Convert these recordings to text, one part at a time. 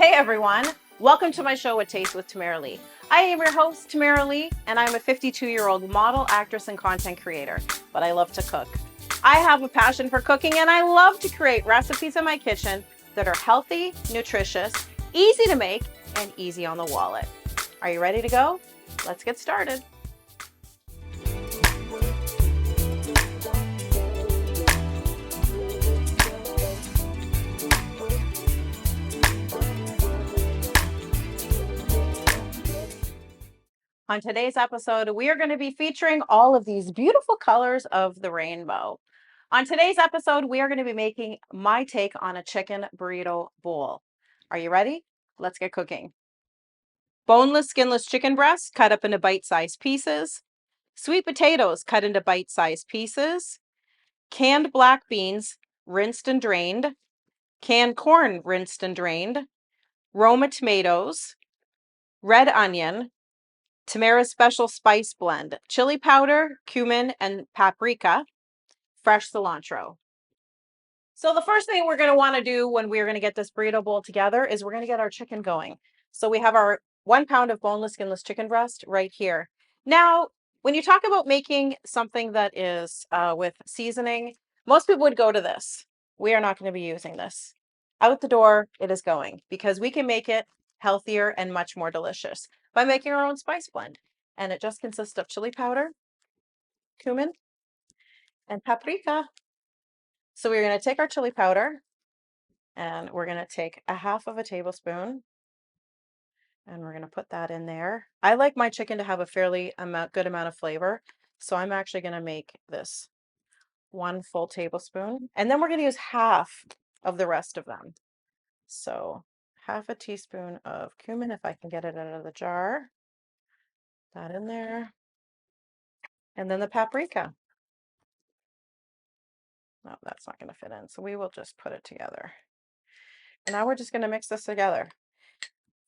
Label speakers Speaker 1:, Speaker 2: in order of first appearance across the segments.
Speaker 1: Hey everyone, welcome to my show, A Taste with Tamara Lee. I am your host, Tamara Lee, and I'm a 52-year-old model, actress, and content creator, but I love to cook. I have a passion for cooking and I love to create recipes in my kitchen that are healthy, nutritious, easy to make, and easy on the wallet. Are you ready to go? Let's get started. On today's episode, we are going to be featuring all of these beautiful colors of the rainbow. On today's episode, we are going to be making my take on a chicken burrito bowl. Are you ready? Let's get cooking. Boneless, skinless chicken breasts cut up into bite-sized pieces. Sweet potatoes cut into bite-sized pieces. Canned black beans, rinsed and drained. Canned corn, rinsed and drained. Roma tomatoes. Red onion. Tamara's special spice blend, chili powder, cumin, and paprika, fresh cilantro. So the first thing we're going to want to do when we're going to get this burrito bowl together is we're going to get our chicken going. So we have our 1 pound of boneless, skinless chicken breast right here. Now, when you talk about making something that is with seasoning, most people would go to this. We are not going to be using this. Out the door, it is going because we can make it healthier and much more delicious by making our own spice blend. And it just consists of chili powder, cumin, and paprika. So we're going to take our chili powder and we're going to take a half of a tablespoon and we're going to put that in there. I like my chicken to have a fairly good amount of flavor. So I'm actually going to make this 1 full tablespoon. And then we're going to use half of the rest of them. So half a teaspoon of cumin, if I can get it out of the jar. That in there. And then the paprika. No, that's not going to fit in. So we will just put it together. And now we're just going to mix this together.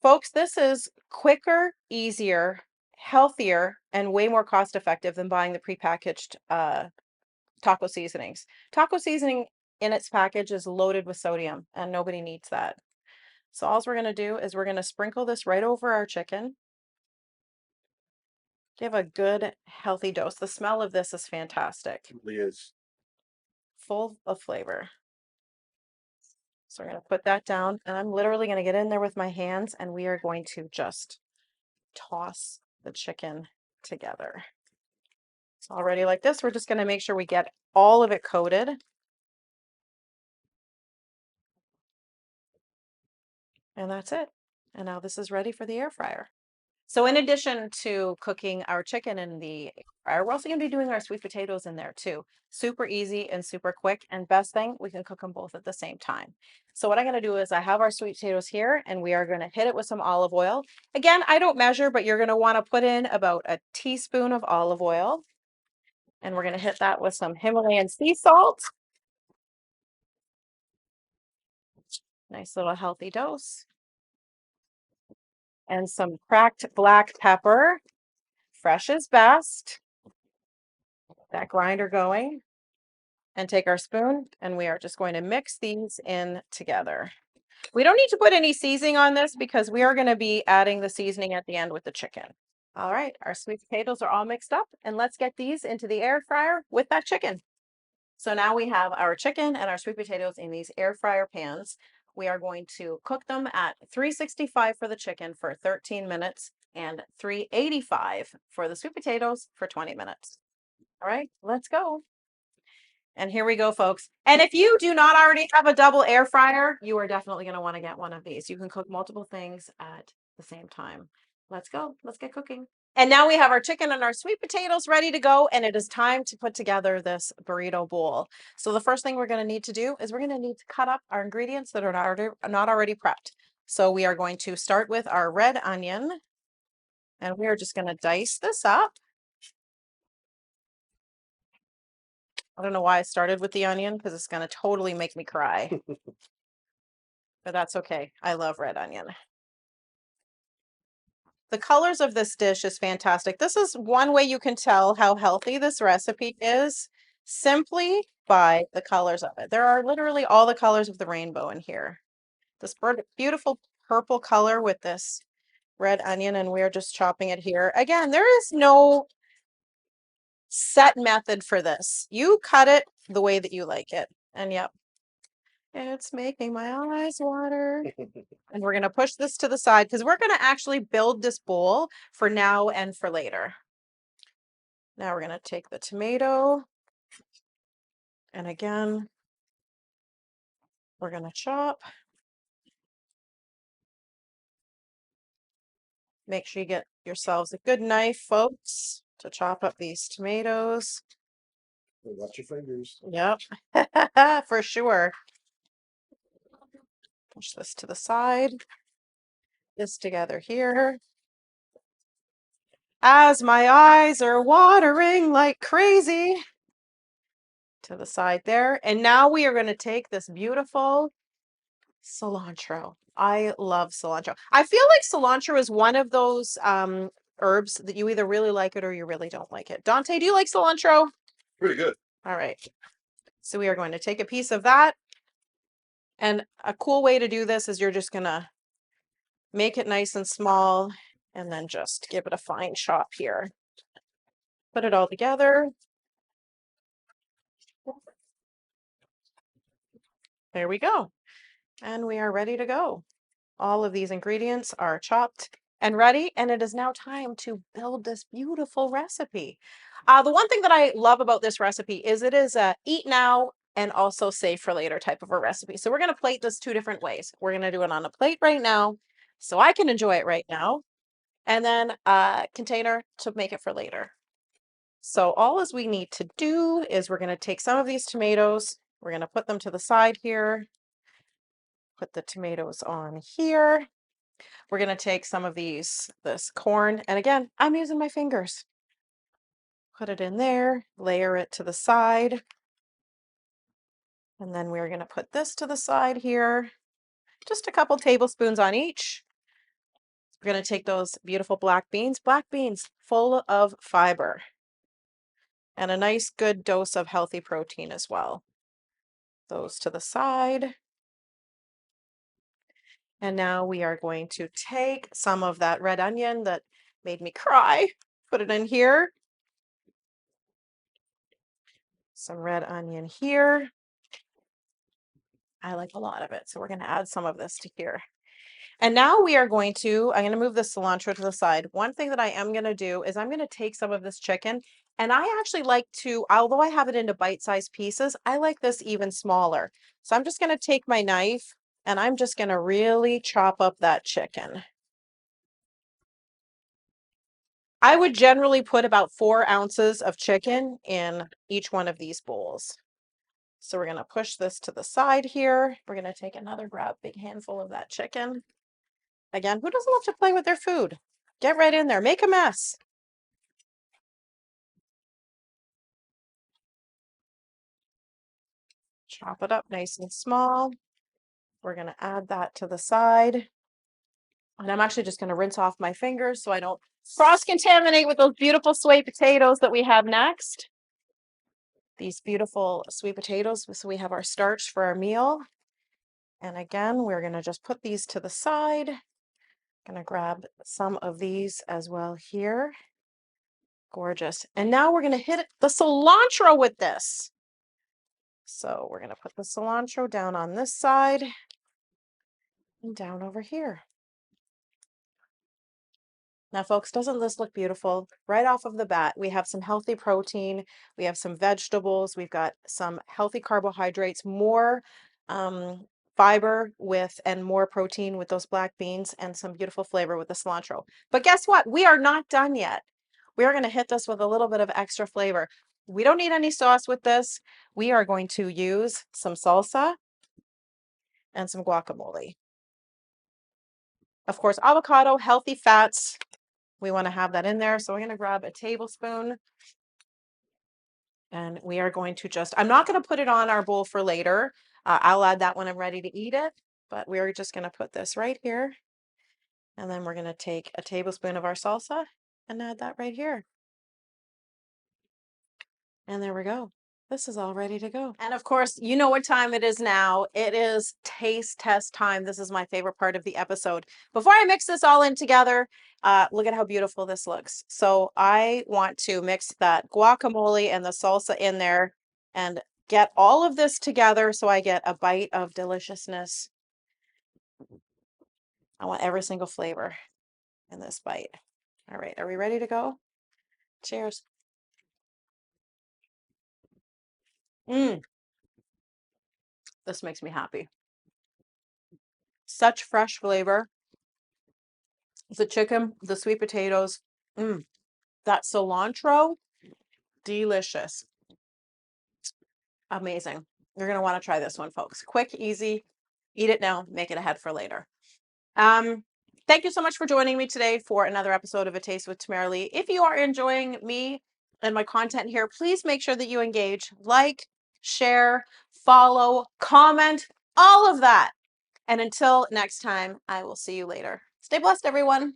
Speaker 1: Folks, this is quicker, easier, healthier, and way more cost effective than buying the prepackaged taco seasonings. Taco seasoning in its package is loaded with sodium and nobody needs that. So all we're going to do is we're going to sprinkle this right over our chicken. Give a good healthy dose. The smell of this is fantastic.
Speaker 2: It really is.
Speaker 1: Full of flavor. So we're going to put that down and I'm literally going to get in there with my hands and we are going to just toss the chicken together. It's already like this. We're just going to make sure we get all of it coated. And that's it. And now this is ready for the air fryer. So in addition to cooking our chicken in the air fryer, we're also going to be doing our sweet potatoes in there too. Super easy and super quick. And best thing, we can cook them both at the same time. So what I'm going to do is I have our sweet potatoes here and we are going to hit it with some olive oil. Again, I don't measure, but you're going to want to put in about a teaspoon of olive oil. And we're going to hit that with some Himalayan sea salt. Nice little healthy dose. And some cracked black pepper. Fresh is best. That grinder going. And take our spoon and we are just going to mix these in together. We don't need to put any seasoning on this because we are going to be adding the seasoning at the end with the chicken. All right, our sweet potatoes are all mixed up and let's get these into the air fryer with that chicken. So now we have our chicken and our sweet potatoes in these air fryer pans. We are going to cook them at 365 for the chicken for 13 minutes and 385 for the sweet potatoes for 20 minutes. All right, let's go. And here we go, folks. And if you do not already have a double air fryer, you are definitely going to want to get one of these. You can cook multiple things at the same time. Let's go. Let's get cooking. And now we have our chicken and our sweet potatoes ready to go. And it is time to put together this burrito bowl. So the first thing we're going to need to do is we're going to need to cut up our ingredients that are not already prepped. So we are going to start with our red onion. And we are just going to dice this up. I don't know why I started with the onion because it's going to totally make me cry. But that's okay. I love red onion. The colors of this dish is fantastic. This is one way you can tell how healthy this recipe is simply by the colors of it. There are literally all the colors of the rainbow in here. This beautiful purple color with this red onion, and we're just chopping it here. Again, there is no set method for this. You cut it the way that you like it. And yep, it's making my eyes water. And we're going to push this to the side because we're going to actually build this bowl for now and for later. Now we're going to take the tomato, and again, we're going to chop. Make sure you get yourselves a good knife, folks, to chop up these tomatoes.
Speaker 2: Watch your fingers.
Speaker 1: Yep, for sure. Push this to the side. This together here. As my eyes are watering like crazy. To the side there. And now we are going to take this beautiful cilantro. I love cilantro. I feel like cilantro is one of those herbs that you either really like it or you really don't like it. Donte, do you like cilantro?
Speaker 2: Pretty good.
Speaker 1: All right. So we are going to take a piece of that. And a cool way to do this is you're just going to make it nice and small and then just give it a fine chop here. Put it all together. There we go. And we are ready to go. All of these ingredients are chopped and ready, and it is now time to build this beautiful recipe. The one thing that I love about this recipe is it is a eat now and also save for later type of a recipe. So we're going to plate this two different ways. We're going to do it on a plate right now so I can enjoy it right now, and then a container to make it for later. So all as we need to do is we're going to take some of these tomatoes, we're going to put them to the side here, put the tomatoes on here. We're going to take some of this corn, and again, I'm using my fingers. Put it in there, layer it to the side. And then we're going to put this to the side here. Just a couple tablespoons on each. We're going to take those beautiful black beans full of fiber and a nice good dose of healthy protein as well. Those to the side. And now we are going to take some of that red onion that made me cry, put it in here. Some red onion here. I like a lot of it, so we're going to add some of this to here. And now I'm going to move the cilantro to the side. One thing that I am going to do is I'm going to take some of this chicken, and I actually like to, although I have it into bite-sized pieces, I like this even smaller. So I'm just going to take my knife and I'm just going to really chop up that chicken. I would generally put about 4 ounces of chicken in each one of these bowls. So we're going to push this to the side here. We're going to take another big handful of that chicken. Again, who doesn't love to play with their food? Get right in there, make a mess. Chop it up nice and small. We're going to add that to the side. And I'm actually just going to rinse off my fingers so I don't cross-contaminate with those beautiful sweet potatoes that we have next. These beautiful sweet potatoes, so we have our starch for our meal. And again, we're going to just put these to the side. Going to grab some of these as well here. Gorgeous. And now we're going to hit the cilantro with this. So we're going to put the cilantro down on this side and down over here. Now, folks, doesn't this look beautiful? Right off of the bat, we have some healthy protein, we have some vegetables, we've got some healthy carbohydrates, more fiber and more protein with those black beans, and some beautiful flavor with the cilantro. But guess what? We are not done yet. We are going to hit this with a little bit of extra flavor. We don't need any sauce with this. We are going to use some salsa and some guacamole. Of course, avocado, healthy fats. We want to have that in there. So we're going to grab a tablespoon and we are going to I'm not going to put it on our bowl for later. I'll add that when I'm ready to eat it, but we're just going to put this right here. And then we're going to take a tablespoon of our salsa and add that right here. And there we go. This is all ready to go. And of course, you know what time it is now. It is taste test time. This is my favorite part of the episode. Before I mix this all in together, look at how beautiful this looks. So I want to mix that guacamole and the salsa in there and get all of this together so I get a bite of deliciousness. I want every single flavor in this bite. All right, are we ready to go? Cheers. This makes me happy. Such fresh flavor. The chicken, the sweet potatoes, that cilantro, delicious. Amazing. You're going to want to try this one, folks. Quick, easy, eat it now, make it ahead for later. Thank you so much for joining me today for another episode of A Taste with Tamara Lee. If you are enjoying me and my content here, please make sure that you engage, like, share, follow, comment, all of that. And until next time, I will see you later. Stay blessed, everyone.